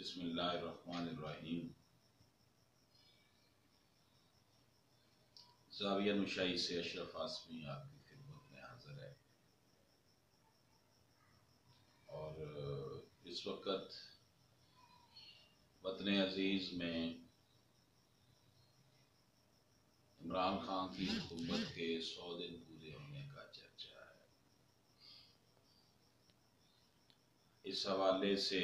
बिस्मिल्लाहिर्रहमानिर्रहीम। ज़ाविया नुशाई से अशरफ आसमी आपकी खिदमत में हाजिर है। और इस वक्त वतन अजीज़ में इमरान खान की हुकूमत के 100 दिन पूरे होने का चर्चा है। इस हवाले से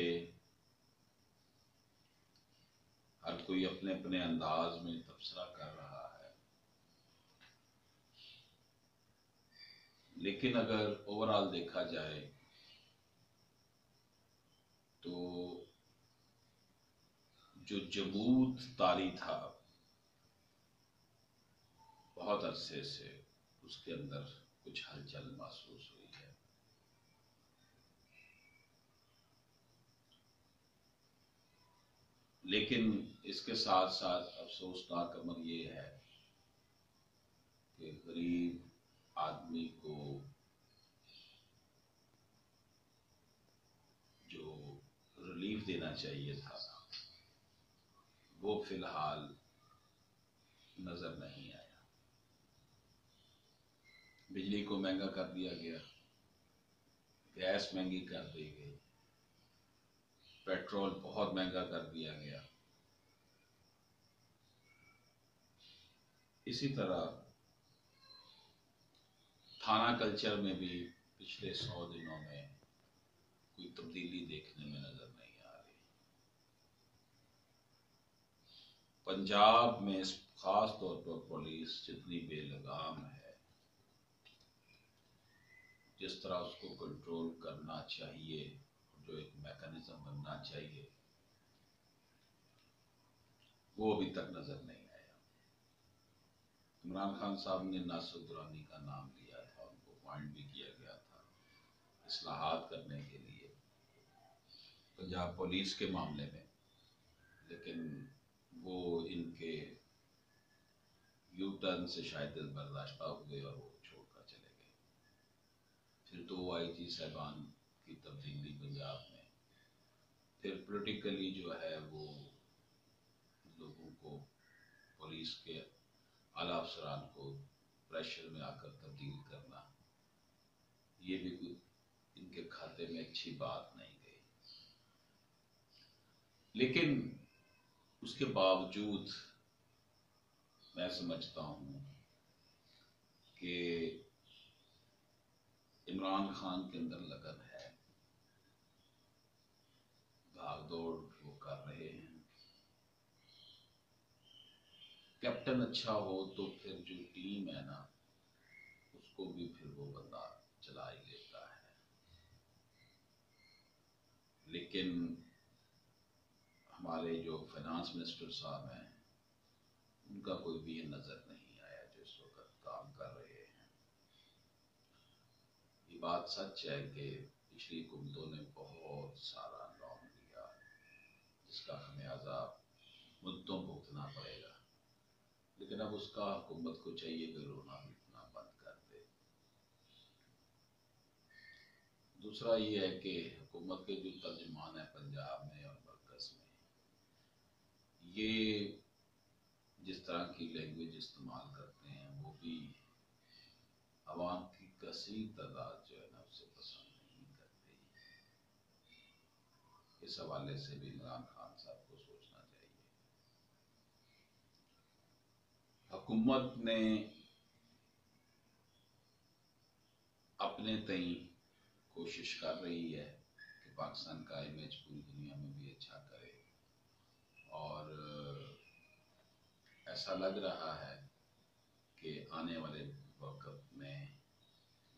हर कोई अपने अपने अंदाज में तबसरा कर रहा है, लेकिन अगर ओवरऑल देखा जाए तो जो जमूद तारी था बहुत अरसे से, उसके अंदर कुछ हलचल महसूस हुई है। लेकिन इसके साथ साथ अफसोसनाक अमर ये है कि गरीब आदमी को जो रिलीफ देना चाहिए था वो फिलहाल नजर नहीं आया। बिजली को महंगा कर दिया गया, गैस महंगी कर दी गई, पेट्रोल बहुत महंगा कर दिया गया। इसी तरह थाना कल्चर में भी पिछले 100 दिनों में कोई तब्दीली देखने में नजर नहीं आ रही। पंजाब में खास तौर पर पुलिस जितनी बेलगाम है, जिस तरह उसको कंट्रोल करना चाहिए, जो एक मैकेनिज्म बनना चाहिए, वो अभी तक नजर नहीं आया। इमरान खान साहब ने नासिर दुरानी का नाम लिया था, उनको अपॉइंट भी किया गया था इस्लाहात करने के लिए पंजाब पुलिस के मामले में, लेकिन वो इनके यू टर्न से शायद बर्दाश्त हुए और वो छोड़कर चले गए। फिर 2 IG साहबान की तब्दीली पंजाब में, फिर पॉलिटिकली जो है वो लोगों को, पुलिस के आला अफसरान को प्रेशर में आकर तब्दील करना, ये भी कोई इनके खाते में अच्छी बात नहीं गई। लेकिन उसके बावजूद मैं समझता हूँ कि इमरान खान के अंदर लगन है, भाग दौड़ वो कर रहे हैं। कैप्टन अच्छा हो तो फिर जो टीम है ना, उसको भी फिर वो बंदा चला ही लेता है। लेकिन हमारे जो फाइनेंस मिनिस्टर साहब हैं, उनका कोई भी नजर नहीं आया जो इस वक्त काम कर रहे हैं। ये बात सच है कि पिछली हुकूमतों ने बहुत सारा लोन लिया, जिसका खमियाजा मुद्दों भुगतना पड़ेगा। लेकिन अब उसका हुकूमत को चाहिए कि रोना पीटना बंद कर दे। दूसरा ये है कि हुकूमत के जो तर्जुमान है पंजाब में और मरकज में, ये जिस तरह की लैंग्वेज इस्तेमाल करते हैं, वो भी अवाम की कसीर तादाद जो है ना, उसे पसंद नहीं करती। इस हवाले से भी इमरान खान साहब को सोचना चाहिए। हुकूमत ने अपने तई कोशिश कर रही है कि पाकिस्तान का इमेज पूरी दुनिया में भी अच्छा करे, और ऐसा लग रहा है कि आने वाले वक्त में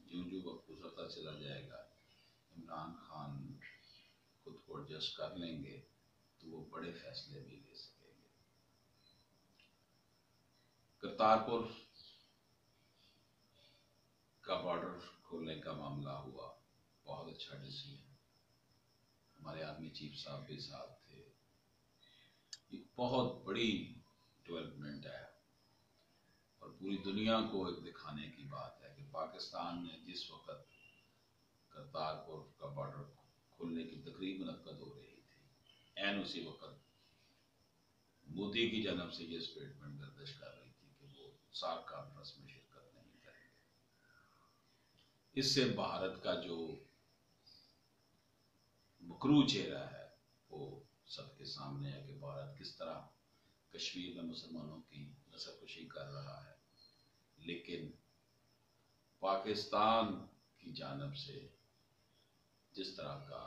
जो वक्त गुजरता चला जाएगा, इमरान खान खुद को एडजस्ट कर लेंगे तो वो बड़े फैसले भी ले सकेंगे। करतारपुर का बॉर्डर खोलने का मामला हुआ, बहुत अच्छा डिसीजन। हमारे आर्मी चीफ साहब भी साथ थे। एक बहुत बड़ी डेवलपमेंट है और पूरी दुनिया को एक दिखाने की बात है कि पाकिस्तान ने जिस वक्त करतारपुर का बॉर्डर खोलने की तकरीब मुनक्कद हो रही थी, एन उसी वक्त मोदी की जानब से ये स्टेटमेंट गर्दिश कर रही थी कि वो सार्क कॉन्फ्रेंस में शिरकत नहीं करेंगे। इससे भारत का जो मकरू चेहरा है वो सबके सामने है कि भारत किस तरह कश्मीर में मुसलमानों की नस्लकुशी कर रहा है। लेकिन पाकिस्तान की जानब से जिस तरह का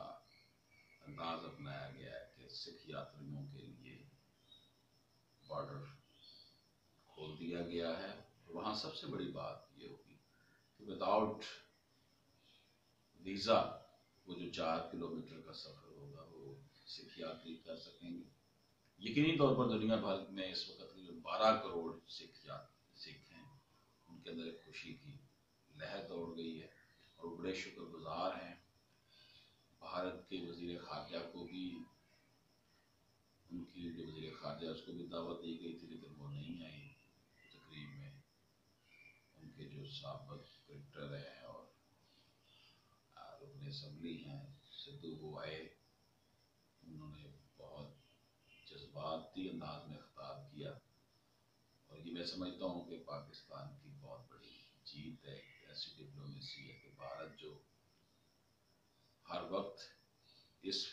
अंदाज अपनाया गया है कि सिख यात्रियों के लिए बॉर्डर खोल दिया गया है, वहाँ सबसे बड़ी बात ये होगी कि विदाउट वीज़ा वो जो 4 किलोमीटर का सफ़र होगा वो सिख यात्री कर सकेंगे। यकीनी तौर पर दुनिया भर में इस वक्त जो 12 करोड़ सिख हैं उनके अंदर एक खुशी की लहर दौड़ गई है और वो बड़े शुक्रगुजार हैं। भारत के वज़ीर ख़ारजा को भी, उनकी जो वज़ीर ख़ारजा उसको भी दावत दी गई थी लेकिन वो नहीं आई तकरीब में। उनके जो साबिक़ क्रिकेटर हैं और रुकन असम्बली हैं सिद्धू वो आए, उन्होंने बहुत जज्बाती अंदाज में खिताब किया और ये मैं समझता हूँ कि पाकिस्तान की बहुत बड़ी जीत है। ऐसी डिप्लोमेसी है कि भारत जो हर वक्त इस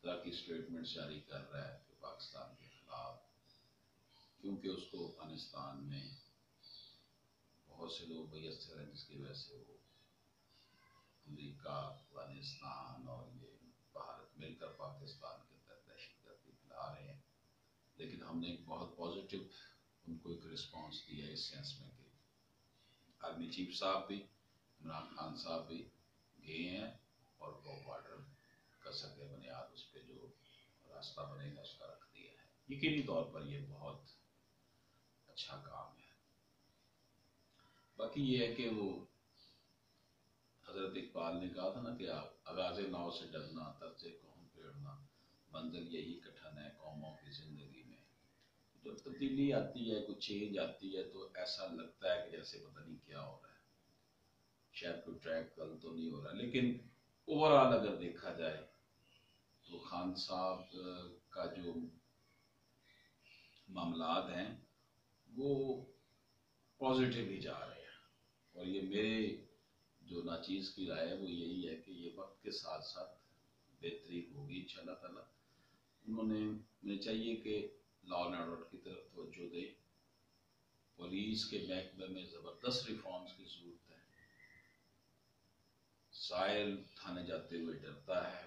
तरह की स्टेटमेंट जारी कर रहा है कि पाकिस्तान के खिलाफ, क्योंकि उसको अफगानिस्तान में बहुत से लोग मुयस्सर हैं जिसकी वजह से वो अमेरिका, अफगानिस्तान और ये भारत मिलकर पाकिस्तान के अंदर दहशतगर्दी फैला रहे हैं। लेकिन हमने एक बहुत पॉजिटिव उनको एक रिस्पांस दिया इस सेंस में कि आर्मी चीफ साहब भी, इमरान खान साहब भी गए हैं और वो बॉर्डर का सके बुनियाद उस पर जो रास्ता बनेगा उसका रख दिया है। यकीनी तौर पर ये बहुत अच्छा काम है। बाकी ये है कि वो हजरत इकबाल ने कहा था ना कि आप आगाज़े नाव से डरना, तर्ज़े कौम पेड़ना, मंजिल यही कठिन है कौमों की ज़िंदगी में। जब तब्दीली आती है, कुछ चेंज आती है तो ऐसा लगता है कि जैसे पता नहीं क्या हो रहा है, शायद कोई ट्रैक कल तो नहीं हो रहा। लेकिन ओवरऑल अगर देखा जाए तो खान साहब का जो मामलात हैं वो पॉजिटिव ही जा रहे हैं और ये मेरे जो नाचीज़ की राय है वो यही है कि ये वक्त के साथ साथ बेहतरी होगी इंशाअल्लाह ताला। उन्हें चाहिए कि लॉ एंड ऑर्डर की तरफ तवज्जो दें। पुलिस के महकमे में ज़बरदस्त रिफॉर्म्स की ज़रूरत है। साहिल थाने जाते हुए डरता है,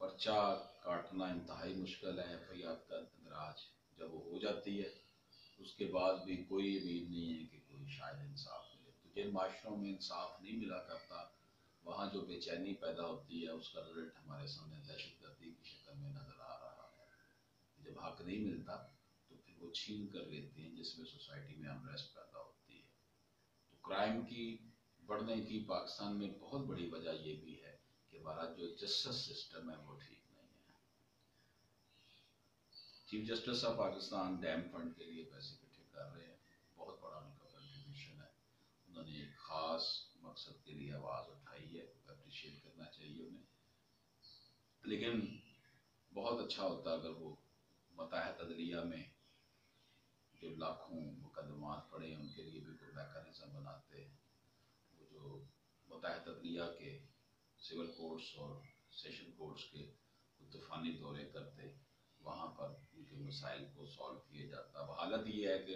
पर्चा काटना इंतहाई मुश्किल है, FIR का इंदराज जब वो हो जाती है उसके बाद भी कोई उम्मीद नहीं है कि कोई शायद इंसाफ मिले। तो जिन माशरों में इंसाफ नहीं मिला करता वहाँ जो बेचैनी पैदा होती है उसका रिजल्ट हमारे सामने दहशतगर्दी की शक्ल में नज़र आ रहा है। जब हक नहीं मिलता तो फिर वो छीन कर लेते हैं जिसमें सोसाइटी में अनरेस्ट पैदा होती है। तो क्राइम की बढ़ने की पाकिस्तान में बहुत बड़ी वजह ये भी है कि हमारा जो जस्टिस सिस्टम है वो ठीक नहीं है। Chief justice of Pakistan dam fund के लिए पैसे इकट्ठे कर रहे हैं, बहुत बड़ा उनका कंट्रीब्यूशन है। उन्होंने एक ख़ास मकसद के लिए आवाज़ उठाई है, अप्रिशिएट करना चाहिए उन्हें। लेकिन बहुत अच्छा होता अगर वो मताहत अदलिया में जो लाखों मुकदमात पड़े हैं उनके लिए भी कोई मैकेनिज्म बनाते। वो जो मताहत अदलिया के सिविल कोर्ट्स और सेशन कोर्ट्स के तूफ़ानी दौरे करते, वहाँ पर उनके मसाइल को सॉल्व किया जाता। अब हालत ये है कि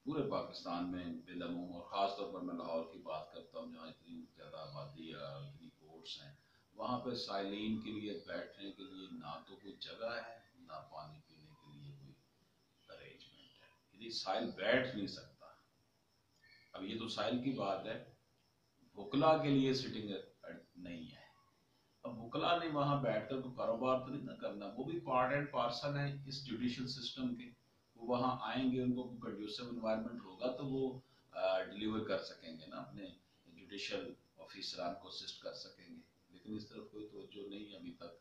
पूरे पाकिस्तान में बिलमूम और ख़ास तौर पर मैं लाहौर की बात करता हूँ जहाँ इतनी ज़्यादा आबादी और इतनी कोर्ट्स हैं, वहाँ पर साइलिन के लिए बैठने के लिए ना तो कोई जगह है ना पानी पीने के लिए कोई अरेंजमेंट है। यदि साइल बैठ नहीं सकता, अब ये तो साइल की बात है, वकला के लिए सिटिंग नहीं है। अब वकला ने वहाँ बैठकर तो कारोबार तो नहीं ना करना, वो भी पार्ट एंड पार्सल है इस जुडिशल सिस्टम के। वो वहाँ आएंगे, उनको कंड्यूसिव एनवायरनमेंट होगा तो वो डिलीवर कर सकेंगे ना, अपने जुडिशल ऑफिसरान को असिस्ट कर सकेंगे। लेकिन इस तरफ कोई तवज्जो नहीं है अभी तक।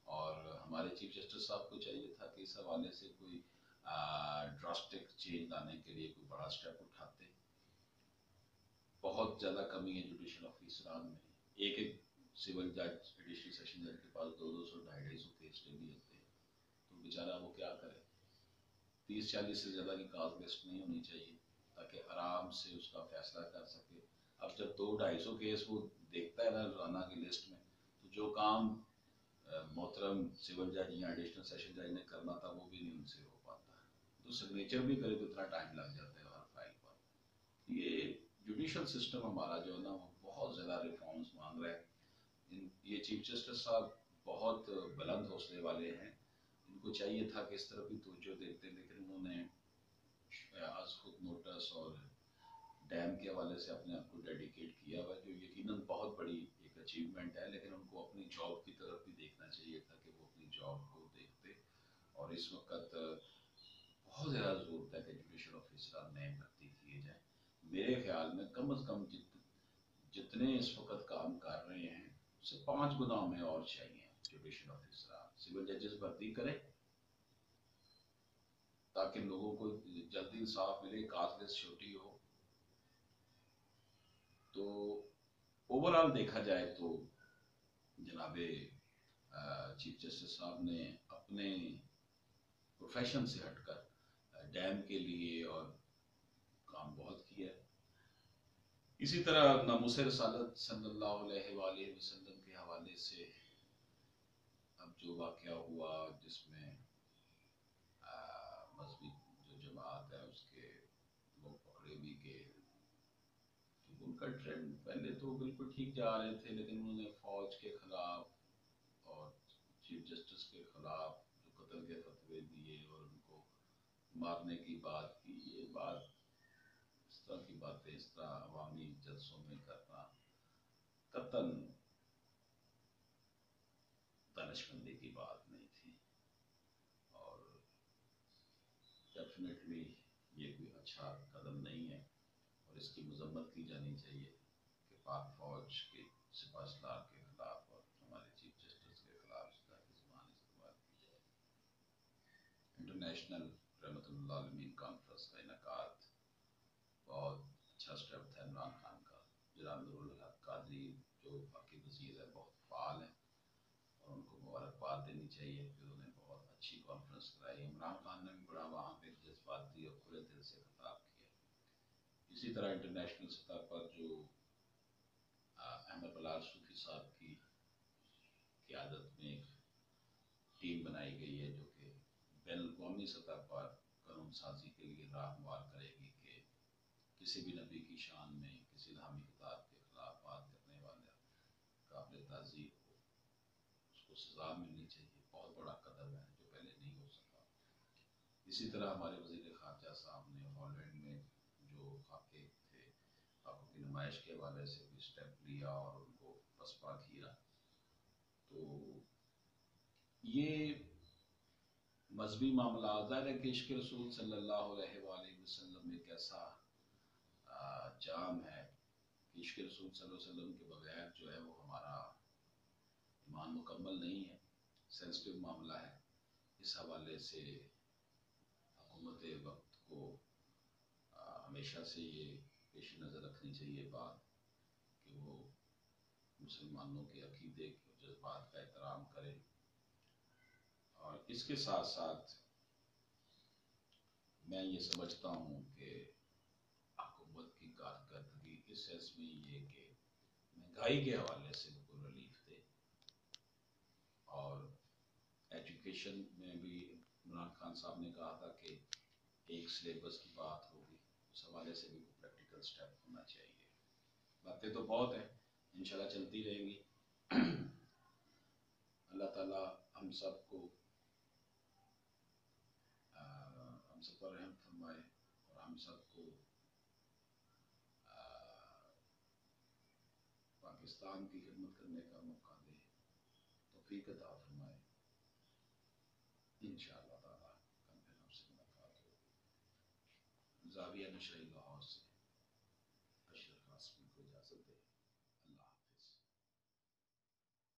और हमारे चीफ जस्टिस साहब को चाहिए था कि इस हवाले से कोई ड्रास्टिक चेंज लाने के लिए कोई बड़ा स्टेप उठाते। बहुत ज़्यादा कमी है जुडिशल ऑफिसरान में। एक सिविल जज एडिशनल सेशन जज के पास 200 250 केस डेली होते हैं, तो बेचारा वो क्या करे। 30-40 से ज़्यादा की कॉज लिस्ट नहीं होनी चाहिए ताकि आराम से उसका फैसला कर सके। अब जब 200-250 केस वो देखता है ना रोजाना की लिस्ट में, तो जो काम मोहतरम सिविल जज या एडिशनल सेशन जज ने करना था वो भी नहीं उनसे हो पाता है। तो सिग्नेचर भी करे तो इतना टाइम लग जाता है हर फाइल पर। ये जुडिशल सिस्टम हमारा जो है ना वो बहुत ज़्यादा रिफॉर्म्स मांग रहा है। ये चीफ जस्टिस साहब बहुत बुलंद हौसले वाले हैं, इनको चाहिए था कि इस तरफ भी तवज्जो देते, लेकिन उन्होंने आज खुद नोटिस और डैम के हवाले से अपने आप को डेडिकेट किया हुआ, जो यकीनन बहुत बड़ी एक अचीवमेंट है, लेकिन उनको अपनी जॉब की तरफ भी देखना चाहिए था कि वो अपनी जॉब को देखते। और इस वक्त बहुत ज़्यादा ज़रूरत है कि जुडिशल ऑफिसर नए भर्ती किए जाएँ। मेरे ख्याल में कम से कम जितने इस वक्त काम कर रहे हैं उससे 5 गुना में और चाहिए जुडिशल ऑफिसर। सिविल जजेस भर्ती करें ताकि लोगों को जल्दी इंसाफ मिले, काज छोटी हो। तो ओवरऑल देखा जाए तो जनाबे चीफ जस्टिस साहब ने अपने प्रोफेशन से हटकर डैम के लिए और काम बहुत किया है। इसी तरह नामूस रसालत सल्लल्लाहु अलैहि वसल्लम के हवाले से अब जो वाक़या हुआ जिसमें मजहबी जो जमात है उसके लोग पकड़े भी गए, तो उनका ट्रेंड पहले तो बिल्कुल ठीक जा रहे थे, लेकिन उन्होंने फौज के खिलाफ और चीफ जस्टिस के खिलाफ जो कत्ल के फतवे दिए और उनको मारने की बात की, ये बात इस तरह की बातें इस तरह अवामी जलसों में करना कतन दानिशमंदी की बात नहीं थी। और डेफिनेटली ये कोई अच्छा कदम नहीं है और इसकी मजम्मत की जानी चाहिए कि पाक फौज के सिपा सलार के खिलाफ और हमारे चीफ जस्टिस के खिलाफ इसका ज़बान इस्तेमाल की जाए। इंटरनेशनल रहमतुल्लाह अलमीन कॉन्फ्रेंस का इनकाद बहुत अच्छा स्टेप था इमरान खान का। जनाब कादरी जो बाकी वज़ीर है बहुत फ़ाल है और उनको मुबारकबाद देनी चाहिए कि उन्होंने बहुत अच्छी कॉन्फ्रेंस कराई। इमरान खान ने भी बड़ा वहाँ पे जज्बाती और खुले दिल से खिताब किया। इसी तरह इंटरनेशनल सतह पर जो अहमद बलाल सूफी साहब की क़यादत में एक टीम बनाई गई है जो कि बैनुल-अक़वामी सतह पर कानून साजी के लिए राह हमवार करेगी कि किसी भी नबी की शान में किसी इल्हामी किताब के खिलाफ बात करने वाले काबिल ताज़ीब हो, उसको सज़ा मिलनी चाहिए। बहुत बड़ा कदम है जो पहले नहीं हो सका। इसी तरह हमारे वज़ीर ख़ारजा साहब ने हॉलैंड में जो खाके थे खाकों की नुमाइश के हवाले से भी स्टेप लिया और उनको पसपा किया। तो ये मजहबी मामला ज़ाहिर है कि इश्क़ रसूल सल्लल्लाहु अलैहि वसल्लम एक ऐसा जाम है कि इश्क़ रसूल सल्लल्लाहु अलैहि वसल्लम के बगैर जो है वो हमारा ईमान मुकम्मल नहीं है, सेंसिटिव मामला है। इस हवाले से हुकूमत वक्त को हमेशा से ये पेश नज़र रखनी चाहिए बात कि वो मुसलमानों के अकीदे के जज्बात का एहतराम करें। और इसके साथ साथ मैं ये समझता हूँ कि हुकूमत की कारकर्दगी इस सेंस में ये कि महंगाई के हवाले से उनको रिलीफ दे और एजुकेशन में भी इमरान खान साहब ने कहा था कि एक सिलेबस की बात होगी, उस हवाले से भी प्रैक्टिकल स्टेप होना चाहिए। बातें तो बहुत हैं, इंशाल्लाह चलती रहेंगी। अल्लाह ताला हम सबको हम सब पर रहम फरमाए और हम सबको पाकिस्तान की खिदमत करने का मौका दे, तौफीक अता फरमाए। इंशाअल्लाह ताला कल फिर आपसे मुलाकात होगी। ज़ाविया नशरी लाहौर से।